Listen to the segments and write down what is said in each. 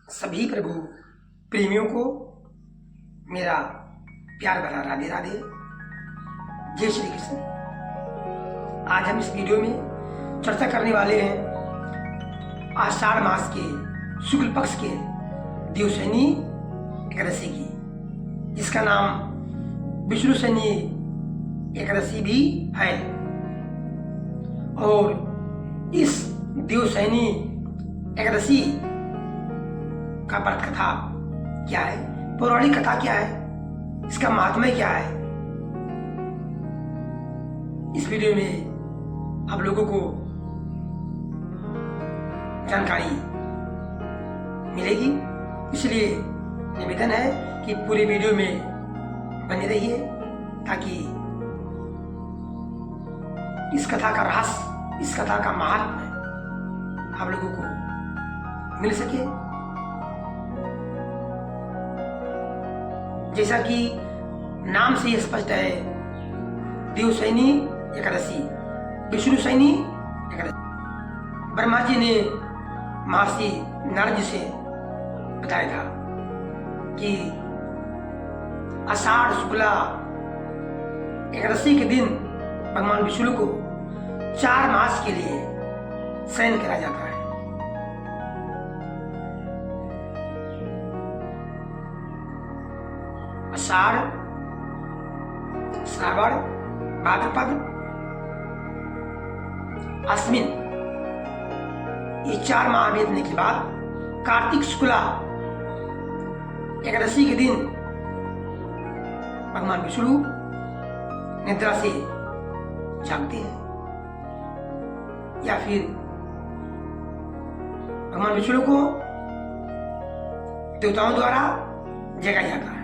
सभी प्रभु प्रेमियों को मेरा प्यार भरा राधे राधे। जय श्री कृष्ण। आज हम इस वीडियो में चर्चा करने वाले हैं आषाढ़ मास के शुक्ल पक्ष के देवशयनी एकादशी की, जिसका नाम विष्णु शयनी एकादशी भी है। और इस देवशयनी एकादशी का व्रत कथा क्या है, पौराणिक कथा क्या है, इसका महात्म्य क्या है, इस वीडियो में आप लोगों को जानकारी मिलेगी। इसलिए निवेदन है कि पूरी वीडियो में बने रहिए ताकि इस कथा का रहस्य, इस कथा का महात्म्य आप लोगों को मिल सके। जैसा कि नाम से ही स्पष्ट है, देवशयनी एकादशी, विष्णु शयनी एकादशी। ब्रह्मा जी ने महर्षि नारद जी से बताया था कि आषाढ़ शुक्ला एकादशी के दिन भगवान विष्णु को 4 मास के लिए शयन करा जाता है। आषाढ़, श्रावण, भाद्रपद, अश्विन, ये 4 माह बीतने के बाद कार्तिक शुक्ला एकादशी के दिन भगवान विष्णु निद्रा से जागते हैं, या फिर भगवान विष्णु को देवताओं द्वारा जगाया जाता है,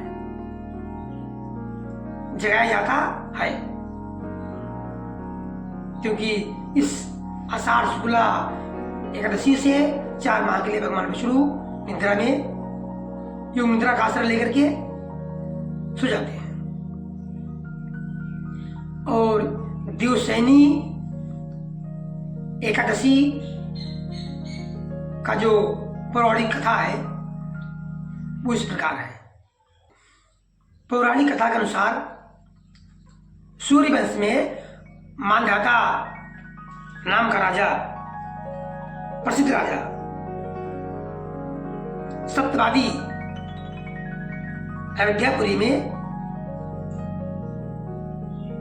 क्योंकि इस आषाढ़ शुक्ला एकादशी से 4 माह के लिए भगवान विष्णु निद्रा में योग निद्रा का आश्रय लेकर के सो जाते हैं। और देवशयनी एकादशी का जो पौराणिक कथा है वो इस प्रकार है। पौराणिक कथा के अनुसार सूर्य वंश में मांधाता नाम का राजा, प्रसिद्ध राजा, सत्यवादी अयोध्यापुरी में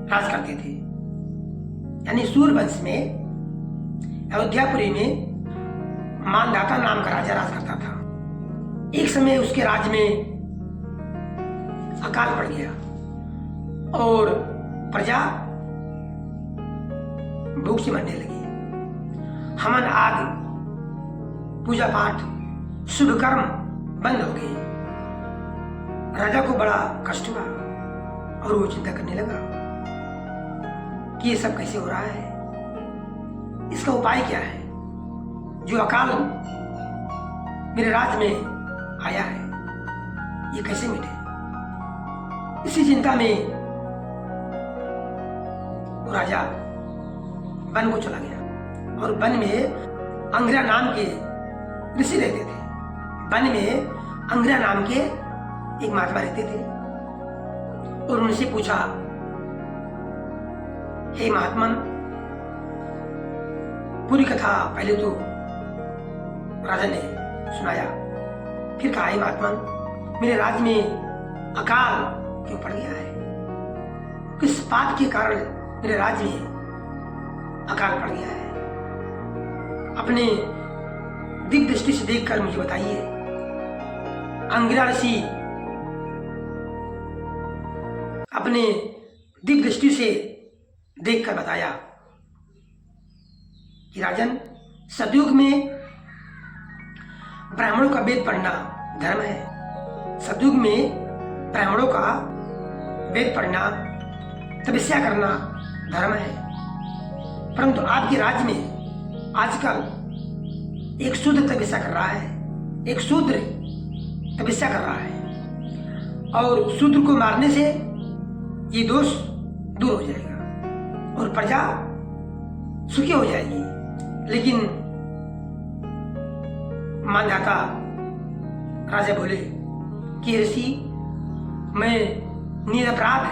राज करते थे। यानी सूर्य वंश में अयोध्यापुरी में मांधाता नाम का राजा राज करता था। एक समय उसके राज्य में अकाल पड़ गया और प्रजा भूख से मरने लगी। हवन आदि पूजा पाठ शुभ कर्म बंद हो गए। राजा को बड़ा कष्ट हुआ और वो चिंता करने लगा कि ये सब कैसे हो रहा है, इसका उपाय क्या है। जो अकाल मेरे राज्य में आया है ये कैसे मिटे। इसी चिंता में वो राजा वन को चला गया और वन में अंग्रा नाम के ऋषि रहते थे। वन में अंग्रा नाम के एक महात्मा रहते थे और उनसे पूछा, हे महात्मन, पूरी कथा पहले तो राजा ने सुनाया, फिर कहा, हे महात्मन, मेरे राज्य में अकाल क्यों पड़ गया है, किस बात के कारण मेरे राज्य में अकाल पड़ गया है। अपने दिव्य दृष्टि से देखकर मुझे बताइए। अंगिरा ऋषि अपने दिव्य दृष्टि से देखकर बताया कि राजन, सतयुग में ब्राह्मणों का वेद पढ़ना धर्म है। सतयुग में ब्राह्मणों का वेद पढ़ना, तपस्या करना धर्म है। परंतु आपके राज्य में आजकल एक शूद्र तपस्या कर रहा है, एक शूद्र तपस्या कर रहा है और शूद्र को मारने से ये दोष दूर हो जाएगा और प्रजा सुखी हो जाएगी। लेकिन मानदाता राजा बोले कि ऋषि, मैं निरपराध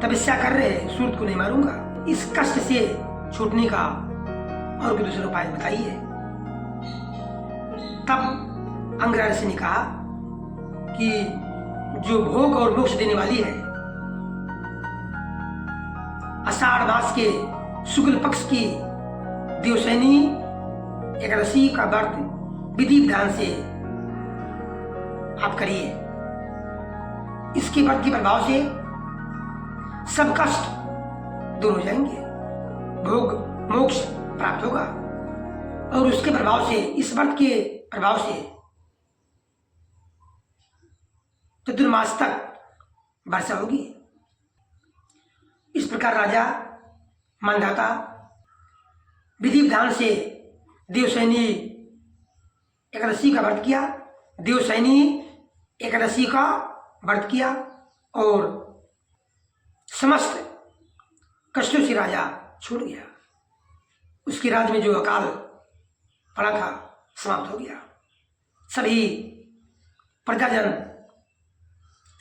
तपस्या कर रहे सूरत को नहीं मारूंगा, इस कष्ट से छूटने का और कोई दूसरा उपाय बताइए। तब अंगिरा ऋषि ने कहा कि जो भोग और मोक्ष देने वाली है, आषाढ़ मास के शुक्ल पक्ष की देवशयनी एकादशी का व्रत विधि विधान से आप करिए। इसके व्रत के प्रभाव से सब कष्ट दूर हो जाएंगे, भोग मोक्ष प्राप्त होगा, और उसके प्रभाव से, इस व्रत के प्रभाव से चतुर्मास तक वर्षा होगी। इस प्रकार राजा मानधाता विधि विधान से देवशयनी एकादशी का व्रत किया, देवशयनी एकादशी का व्रत किया, और समस्त कष्टों से राजा छूट गया। उसके राज्य में जो अकाल पड़ा था समाप्त हो गया, सभी प्रजाजन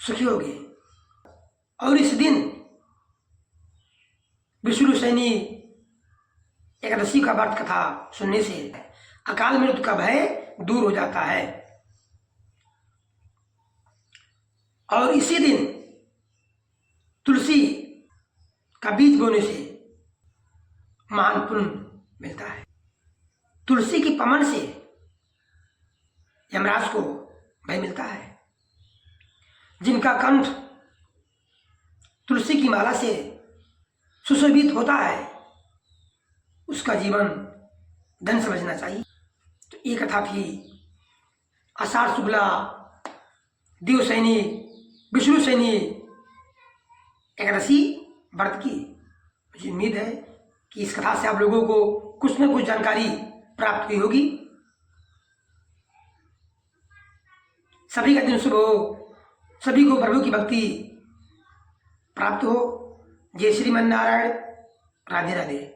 सुखी हो गए। और इस दिन विष्णुशयनी एकादशी का व्रत कथा सुनने से अकाल मृत्यु का भय दूर हो जाता है, और इसी दिन तुलसी का बीज बोने से महान पुण्य मिलता है। तुलसी की पमन से यमराज को भय मिलता है। जिनका कंठ तुलसी की माला से सुशोभित होता है, उसका जीवन धन समझना चाहिए। तो ये कथा थी आषाढ़ शुक्ला देवशयनी विष्णुशयनी एकादशी व्रत की। मुझे उम्मीद है कि इस कथा से आप लोगों को कुछ न कुछ जानकारी प्राप्त हुई होगी। सभी का दिन शुभ हो, सभी को प्रभु की भक्ति प्राप्त हो। जय श्रीमन नारायण। राधे राधे।